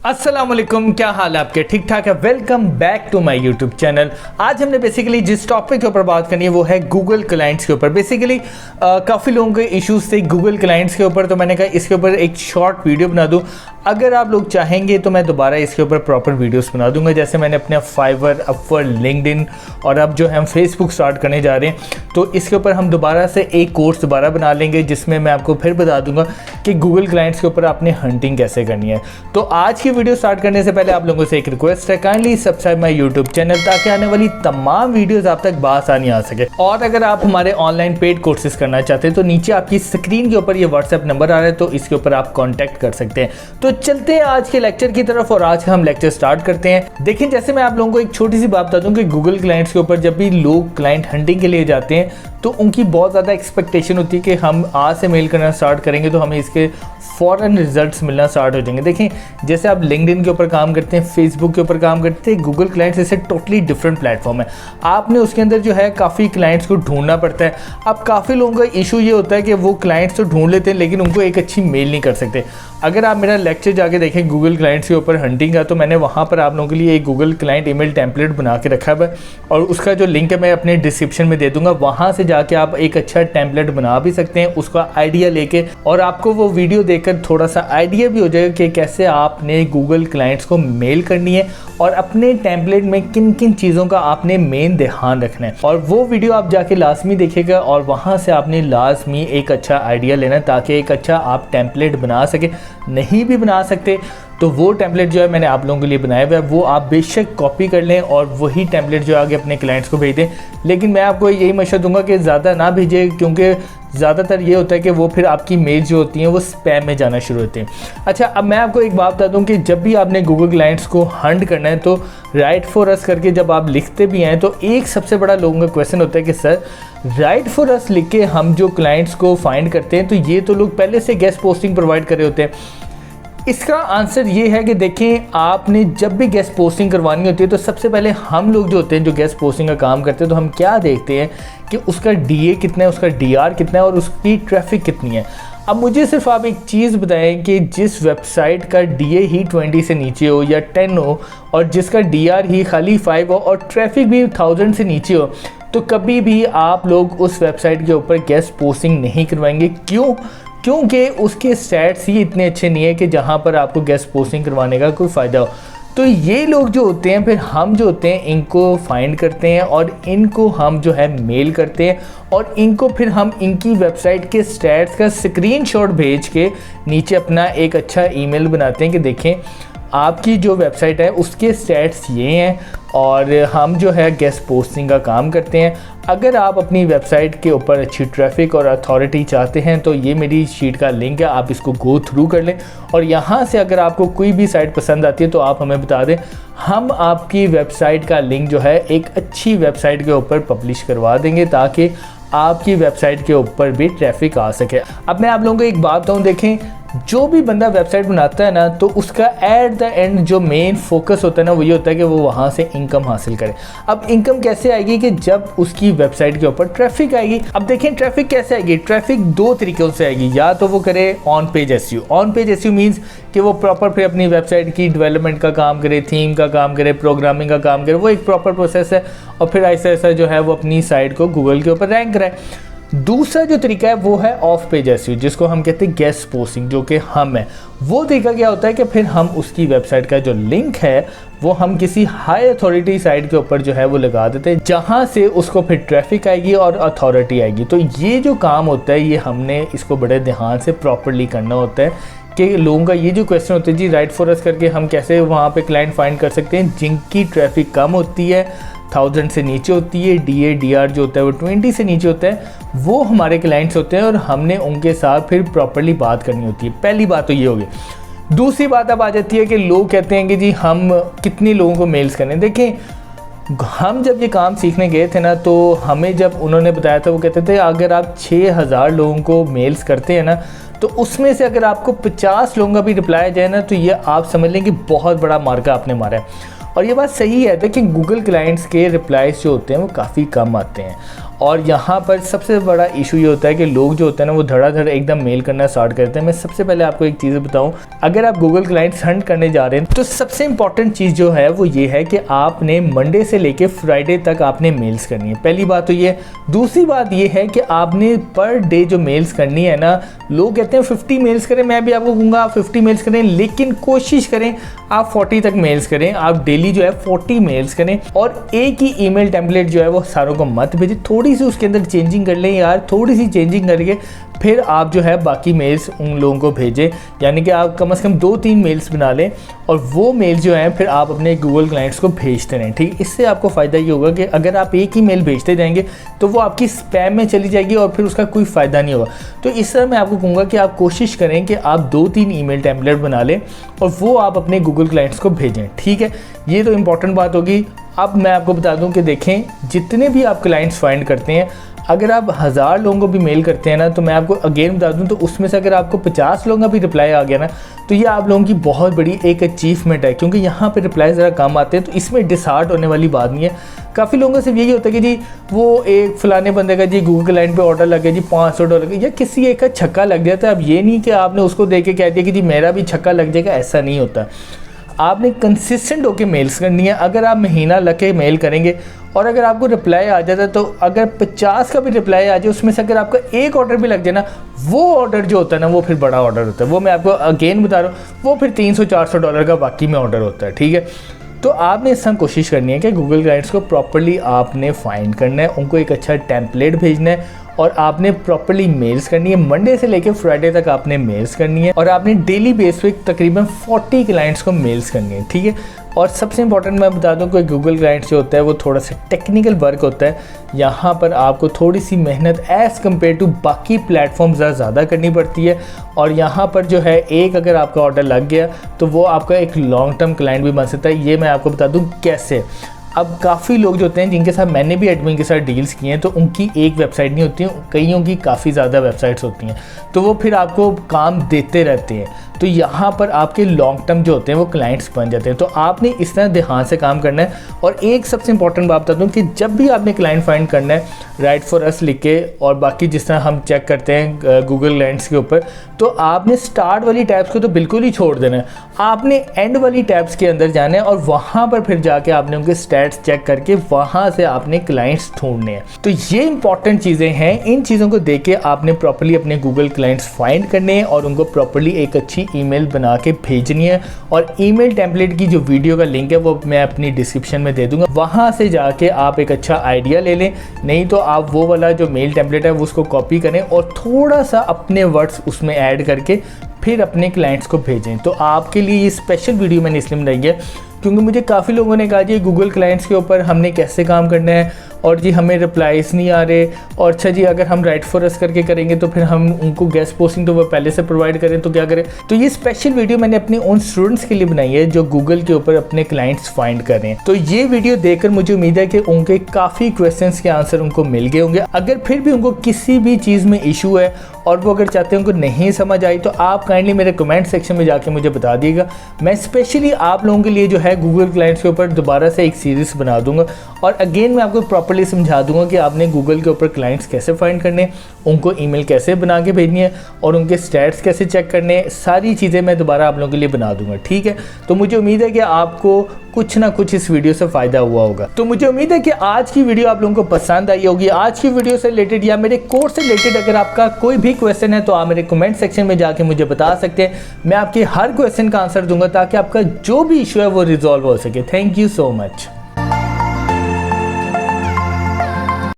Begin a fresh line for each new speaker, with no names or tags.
अस्सलाम वालेकुम, क्या हाल है आपके? ठीक ठाक है। Welcome back to my YouTube channel. आज हमने बेसिकली जिस टॉपिक के ऊपर बात करनी है वो है गूगल क्लाइंट्स के ऊपर। बेसिकली काफ़ी लोगों के इश्यूज थे गूगल क्लाइंट्स के ऊपर, तो मैंने कहा इसके ऊपर एक शॉर्ट वीडियो बना दूं। अगर आप लोग चाहेंगे तो मैं दोबारा इसके ऊपर प्रॉपर वीडियोस बना दूंगा, जैसे मैंने अपने फाइवर, अपवर्ड, लिंक्डइन और अब जो हम फेसबुक स्टार्ट करने जा रहे हैं, तो इसके ऊपर हम दोबारा से एक कोर्स दोबारा बना लेंगे जिसमें मैं आपको फिर बता दूंगा कि गूगल क्लाइंट्स के ऊपर आपने हंटिंग कैसे करनी है। तो आज की वीडियो स्टार्ट करने से पहले आप लोगों से एक रिक्वेस्ट है, kindly subscribe my YouTube channel ताकि आने वाली तमाम वीडियोस आप तक बआसानी आ सके। और अगर आप हमारे ऑनलाइन पेड कोर्सेज करना चाहते हैं तो नीचे आपकी स्क्रीन के ऊपर ये व्हाट्सएप नंबर आ रहा है, तो इसके ऊपर आप कॉन्टैक्ट कर सकते हैं। तो चलते हैं आज के लेक्चर की तरफ और आज हम लेक्चर स्टार्ट करते हैं। देखिए, जैसे मैं आप लोगों को एक छोटी सी बात बता दूं कि गूगल क्लाइंट्स के ऊपर जब भी लोग क्लाइंट हंटिंग के लिए जाते हैं तो उनकी बहुत ज़्यादा एक्सपेक्टेशन होती है कि हम आज से मेल करना स्टार्ट करेंगे तो हमें इसके फ़ौरन रिजल्ट्स मिलना स्टार्ट हो जाएंगे। देखिए, जैसे आप लिंक्डइन के ऊपर काम करते हैं, फेसबुक के ऊपर काम करते हैं, गूगल क्लाइंट्स ऐसे टोटली डिफरेंट प्लेटफॉर्म है। आपने उसके अंदर जो है काफ़ी क्लाइंट्स को ढूंढना पड़ता है। अब काफ़ी लोगों का इशू ये होता है कि वो क्लाइंट्स तो ढूंढ लेते हैं लेकिन उनको एक अच्छी मेल नहीं कर सकते। अगर आप मेरा लेक्चर जाके देखें गूगल क्लाइंट्स के ऊपर हंटिंग का, तो मैंने वहाँ पर आप लोगों के लिए एक गूगल क्लाइंट ईमेल टेम्पलेट बना के रखा है और उसका जो लिंक है मैं अपने डिस्क्रिप्शन में दे दूंगा। वहाँ से जाके आप एक अच्छा टेम्पलेट बना भी सकते हैं उसका आइडिया लेके, और आपको वो वीडियो देखकर थोड़ा सा आइडिया भी हो जाएगा कि कैसे आपने गूगल क्लाइंट्स को मेल करनी है और अपने टेम्पलेट में किन किन चीज़ों का आपने मेन ध्यान रखना है। और वो वीडियो आप जाके लाजमी देखिएगा और वहाँ से आपने लाजमी एक अच्छा आइडिया लेना है ताकि एक अच्छा आप टेम्पलेट बना सके। नहीं भी बना सकते तो वो टेम्पलेट जो है मैंने आप लोगों के लिए बनाया हुआ है वो आप बेशक कॉपी कर लें और वही टेम्पलेट जो आगे अपने क्लाइंट्स को भेज दें। लेकिन मैं आपको यही मशवरा दूंगा कि ज़्यादा ना भेजें, क्योंकि ज़्यादातर ये होता है कि वो फिर आपकी मेल जो होती हैं वो स्पैम में जाना शुरू होते हैं। अच्छा, अब मैं आपको एक बात बता दूं कि जब भी आपने गूगल क्लाइंट्स को हंट करना है तो राइट फॉर अस करके जब आप लिखते भी हैं तो एक सबसे बड़ा लोगों का क्वेश्चन होता है कि सर राइट फॉर अस लिख के हम जो क्लाइंट्स को फाइंड करते हैं तो ये तो लोग पहले से गेस्ट पोस्टिंग प्रोवाइड कर रहे होते हैं। इसका आंसर ये है कि देखें, आपने जब भी गेस्ट पोस्टिंग करवानी होती है तो सबसे पहले हम लोग जो होते हैं जो गेस्ट पोस्टिंग का काम करते हैं तो हम क्या देखते हैं कि उसका डीए कितना है, उसका डीआर कितना है और उसकी ट्रैफिक कितनी है। अब मुझे सिर्फ आप एक चीज़ बताएं कि जिस वेबसाइट का डीए ही 20 से नीचे हो या 10 हो और जिसका डीआर ही खाली 5 हो और ट्रैफिक भी 1000 से नीचे हो, तो कभी भी आप लोग उस वेबसाइट के ऊपर गेस्ट पोस्टिंग नहीं करवाएंगे। क्यों? क्योंकि उसके स्टैट्स ही इतने अच्छे नहीं है कि जहां पर आपको गेस्ट पोस्टिंग करवाने का कोई फ़ायदा हो। तो ये लोग जो होते हैं फिर हम जो होते हैं इनको फाइंड करते हैं और इनको हम जो है मेल करते हैं और इनको फिर हम इनकी वेबसाइट के स्टैट्स का स्क्रीनशॉट भेज के नीचे अपना एक अच्छा ईमेल बनाते हैं कि देखें आपकी जो वेबसाइट है उसके स्टैट्स ये हैं और हम जो है गेस्ट पोस्टिंग का काम करते हैं। अगर आप अपनी वेबसाइट के ऊपर अच्छी ट्रैफिक और अथॉरिटी चाहते हैं तो ये मेरी शीट का लिंक है, आप इसको गो थ्रू कर लें और यहाँ से अगर आपको कोई भी साइट पसंद आती है तो आप हमें बता दें, हम आपकी वेबसाइट का लिंक जो है एक अच्छी वेबसाइट के ऊपर पब्लिश करवा देंगे ताकि आपकी वेबसाइट के ऊपर भी ट्रैफिक आ सके। अब मैं आप लोगों को एक बात बताऊँ, देखें जो भी बंदा वेबसाइट बनाता है ना तो उसका एट द एंड जो मेन फोकस होता है ना वो ये होता है कि वो वहाँ से इनकम हासिल करे। अब इनकम कैसे आएगी कि जब उसकी वेबसाइट के ऊपर ट्रैफिक आएगी। अब देखें ट्रैफिक कैसे आएगी, ट्रैफिक दो तरीक़ों से आएगी। या तो वो करे on page SEO. On page SEO means कि वो प्रॉपर फिर अपनी वेबसाइट की डेवलपमेंट का काम करे, थीम का काम करे, प्रोग्रामिंग का काम करे, वो एक प्रॉपर प्रोसेस है और फिर ऐसा ऐसा जो है वो अपनी साइट को गूगल के ऊपर रैंक कराए। दूसरा जो तरीका है वो है ऑफ पेज एसईओ, जिसको हम कहते हैं गेस्ट पोस्टिंग, जो कि हम है। वो तरीका क्या होता है कि फिर हम उसकी वेबसाइट का जो लिंक है वो हम किसी हाई अथॉरिटी साइट के ऊपर जो है वो लगा देते हैं जहाँ से उसको फिर ट्रैफिक आएगी और अथॉरिटी आएगी। तो ये जो काम होता है ये हमने इसको बड़े ध्यान से प्रॉपरली करना होता है कि लोगों का ये जो क्वेश्चन होता है जी राइट फॉर अस करके हम कैसे वहाँ पे क्लाइंट फाइंड कर सकते हैं जिनकी ट्रैफिक कम होती है, 1000 से नीचे होती है, डीए डीआर जो होता है वो 20 से नीचे होता है, वो हमारे क्लाइंट्स होते हैं और हमने उनके साथ फिर प्रॉपरली बात करनी होती है। पहली बात तो ये होगी। दूसरी बात अब आ जाती है कि लोग कहते हैं कि जी हम कितने लोगों को मेल्स करें। देखें, हम जब ये काम सीखने गए थे ना तो हमें जब उन्होंने बताया था वो कहते थे अगर आप 6000 लोगों को मेल्स करते हैं ना तो उसमें से अगर आपको 50 लोगों का भी रिप्लाई जाए ना तो ये आप समझ लें कि बहुत बड़ा मार्का आपने मारा है। और ये बात सही है। देखिए, गूगल क्लाइंट्स के रिप्लाईज जो होते हैं वो काफ़ी कम आते हैं और यहाँ पर सबसे बड़ा इशू ये होता है कि लोग जो होते हैं ना वो धड़ाधड़ एकदम मेल करना स्टार्ट करते हैं। मैं सबसे पहले आपको एक चीज़ बताऊँ, अगर आप गूगल क्लाइंट्स हंट करने जा रहे हैं तो सबसे इंपॉर्टेंट चीज़ जो है वो ये है कि आपने मंडे से लेके फ्राइडे तक आपने मेल्स करनी है। पहली बात तो ये। दूसरी बात ये है कि आपने पर डे जो मेल्स करनी है ना, लोग कहते हैं 50 मेल्स करें, मैं भी आपको कहूँगा आप 50 मेल्स करें, लेकिन कोशिश करें आप 40 तक मेल्स करें। आप डेली जो है 40 मेल्स करें और एक ही ईमेल टेम्पलेट जो है वो सारों को मत भेजें, थोड़ी सी उसके अंदर चेंजिंग कर लें यार, थोड़ी सी चेंजिंग करके फिर आप जो है बाकी मेल्स उन लोगों को भेजें। यानी कि आप कम से कम 2-3 मेल्स बना लें और वो मेल जो है फिर आप अपने गूगल क्लाइंट्स को भेजते रहें, ठीक। इससे आपको फ़ायदा ये होगा कि अगर आप एक ही मेल भेजते जाएंगे तो वो आपकी स्पैम में चली जाएगी और फिर उसका कोई फ़ायदा नहीं होगा। तो इस तरह मैं आपको कहूँगा कि आप कोशिश करें कि आप 2-3 ईमेल टेम्पलेट बना लें और वो आप अपने गूगल क्लाइंट्स को भेजें, ठीक है। ये तो इंपॉर्टेंट बात होगी। अब मैं आपको बता दूं कि देखें, जितने भी आप क्लाइंट्स फाइंड करते हैं, अगर आप 1000 लोगों को भी मेल करते हैं ना, तो मैं आपको अगेन बता दूं तो उसमें से अगर आपको 50 लोगों का भी रिप्लाई आ गया ना, तो ये आप लोगों की बहुत बड़ी एक अचीवमेंट है, क्योंकि यहाँ पे रिप्लाई ज़रा कम आते हैं। तो इसमें डिसहार्ट होने वाली बात नहीं है। काफ़ी लोगों का सिर्फ यही होता है कि जी वो एक फलाने बंदे का जी गूगल क्लाइंट पे ऑर्डर लग गया जी $500 या किसी एक का छक्का लग जाता है। अब ये नहीं कि आपने उसको देख के कह दिया कि जी मेरा भी छक्का लग जाएगा, ऐसा नहीं होता। आपने कंसिस्टेंट होकर मेल्स करनी है। अगर आप महीना लग के मेल करेंगे और अगर आपको रिप्लाई आ जाता है, तो अगर 50 का भी रिप्लाई आ जाए, उसमें से अगर आपका एक ऑर्डर भी लग जाए ना, वो ऑर्डर जो होता है ना वो फिर बड़ा ऑर्डर होता है। वो मैं आपको अगेन बता रहा हूँ, वो फिर $300-400 का बाकी में ऑर्डर होता है, ठीक है। तो आपने इस तरह कोशिश करनी है कि गूगल क्लाइंट्स को प्रॉपर्ली आपने फाइंड करना है, उनको एक अच्छा टेम्पलेट भेजना है और आपने प्रॉपर्ली मेल्स करनी है। मंडे से लेकर फ्राइडे तक आपने मेल्स करनी है और आपने डेली बेस पे तकरीबन 40 क्लाइंट्स को मेल्स करनी है, ठीक है। और सबसे इंपॉर्टेंट मैं बता दूं कि गूगल क्लाइंट्स जो होता है वो थोड़ा सा टेक्निकल वर्क होता है। यहाँ पर आपको थोड़ी सी मेहनत एज़ कम्पेयर टू बाकी प्लेटफॉर्म ज़्यादा करनी पड़ती है। और यहाँ पर जो है एक अगर आपका ऑर्डर लग गया तो वो आपका एक लॉन्ग टर्म क्लाइंट भी बन सकता है। ये मैं आपको बता दूँ कैसे। अब काफ़ी लोग जो होते हैं जिनके साथ मैंने भी एडमिन के साथ डील्स किए हैं, तो उनकी एक वेबसाइट नहीं होती है, कईयों की काफ़ी ज़्यादा वेबसाइट्स होती हैं, तो वो फिर आपको काम देते रहते हैं। तो यहाँ पर आपके लॉन्ग टर्म जो होते हैं वो क्लाइंट्स बन जाते हैं। तो आपने इस तरह ध्यान से काम करना है। और एक सबसे इंपॉर्टेंट बात बता दूँ कि जब भी आपने क्लाइंट फाइंड करना है, राइट फॉर अस लिख के और बाकी जिस तरह हम चेक करते हैं गूगल क्लाइंट्स के ऊपर, तो आपने स्टार्ट वाली टैब्स को तो बिल्कुल ही छोड़ देना है। आपने एंड वाली टैब्स के अंदर जाना है और वहाँ पर फिर जाके आपने उनके स्टैट्स चेक करके वहाँ से आपने क्लाइंट्स ढूंढने हैं। तो ये इंपॉर्टेंट चीज़ें हैं। इन चीज़ों को देख के आपने प्रॉपर्ली अपने गूगल क्लाइंट्स फाइंड करने हैं और उनको प्रॉपर्ली एक अच्छी ईमेल बना के भेजनी है। और ईमेल टेम्पलेट की जो वीडियो का लिंक है वो मैं अपनी डिस्क्रिप्शन में दे दूंगा, वहाँ से जाके आप एक अच्छा आइडिया ले लें। नहीं तो आप वो वाला जो मेल टेम्पलेट है वो उसको कॉपी करें और थोड़ा सा अपने वर्ड्स उसमें ऐड करके फिर अपने क्लाइंट्स को भेजें। तो आपके लिए ये स्पेशल वीडियो मैंने इसलिए बनाई है क्योंकि मुझे काफ़ी लोगों ने कहा जी गूगल क्लाइंट्स के ऊपर हमने कैसे काम करना है और जी हमें रिप्लाईस नहीं आ रहे, और अच्छा जी अगर हम राइट फॉर अस करके करेंगे तो फिर हम उनको गेस्ट पोस्टिंग तो वो पहले से प्रोवाइड करें तो क्या करें। तो ये स्पेशल वीडियो मैंने अपने उन स्टूडेंट्स के लिए बनाई है जो गूगल के ऊपर अपने क्लाइंट्स फाइंड कर रहे हैं। तो ये वीडियो देखकर मुझे उम्मीद है कि उनके काफ़ी क्वेश्चंस के आंसर उनको मिल गए होंगे। अगर फिर भी उनको किसी भी चीज़ में इशू है और वो अगर चाहते हैं उनको नहीं समझ आई, तो आप काइंडली मेरे कमेंट सेक्शन में जाके मुझे बता दिएगा। मैं स्पेशली आप लोगों के लिए जो है गूगल क्लाइंट्स के ऊपर दोबारा से एक सीरीज़ बना दूंगा और अगेन मैं आपको प्रॉपर्ली समझा दूंगा कि आपने गूगल के ऊपर क्लाइंट्स कैसे फाइंड करने, उनको ईमेल कैसे बना के भेजनी है और उनके स्टैट्स कैसे चेक करने, सारी चीज़ें मैं दोबारा आप लोगों के लिए बना दूंगा, ठीक है। तो मुझे उम्मीद है कि आपको कुछ ना कुछ इस वीडियो से फ़ायदा हुआ होगा। तो मुझे उम्मीद है कि आज की वीडियो आप लोगों को पसंद आई होगी। आज की वीडियो से रिलेटेड या मेरे कोर्स से रिलेटेड अगर आपका कोई भी क्वेश्चन है तो आप मेरे कमेंट सेक्शन में जाके मुझे बता सकते हैं। मैं आपके हर क्वेश्चन का आंसर दूंगा ताकि आपका जो भी इशू है वो रिजॉल्व हो सके। Thank you so much.